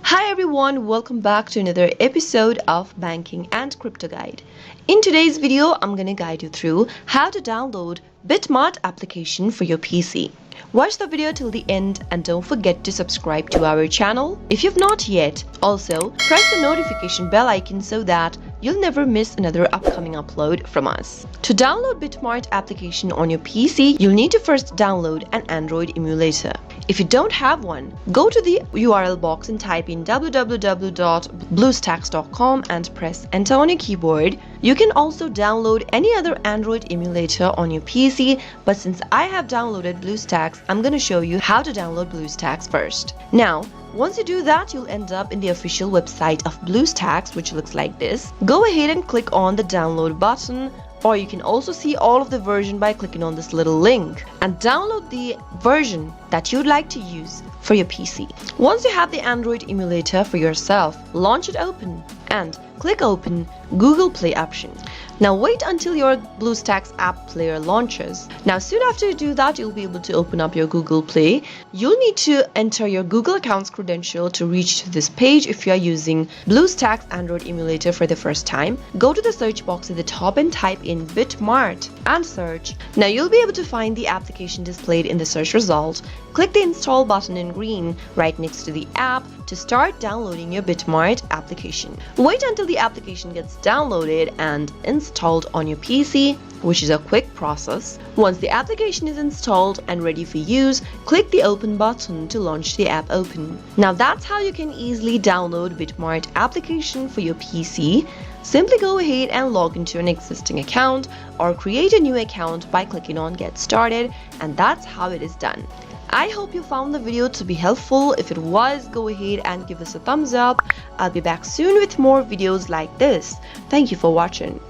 Hi everyone, welcome back to another episode of Banking and Crypto Guide. In today's video, I'm going to guide you through how to download Bitmart application for your PC. Watch the video till the end and don't forget to subscribe to our channel if you've not yet. Also, press the notification bell icon so that you'll never miss another upcoming upload from us. To download Bitmart application on your PC, you'll need to first download an Android emulator. If you don't have one, go to the URL box and type in www.bluestacks.com and press enter on your keyboard. You can also download any other Android emulator on your PC, but since I have downloaded BlueStacks, I'm going to show you how to download BlueStacks first. Now, once you do that, you'll end up in the official website of BlueStacks, which looks like this. Go ahead and click on the download button, or you can also see all of the version by clicking on this little link and download the version that you'd like to use for your PC. Once you have the Android emulator for yourself, launch it open and click open Google Play option. Now wait until your BlueStacks app player launches. Now soon after you do that, you'll be able to open up your Google Play. You'll need to enter your Google account's credential to reach to this page if you are using BlueStacks Android emulator for the first time. Go to the search box at the top and type in Bitmart and search. Now you'll be able to find the application displayed in the search result. Click the install button in green right next to the app to start downloading your Bitmart application. Wait until the application gets downloaded and installed on your PC, which is a quick process. Once the application is installed and ready for use, click the open button to launch the app open. Now that's how you can easily download Bitmart application for your PC. Simply go ahead and log into an existing account or create a new account by clicking on Get Started, and that's how it is done. I hope you found the video to be helpful. If it was, go ahead and give us a thumbs up. I'll be back soon with more videos like this. Thank you for watching.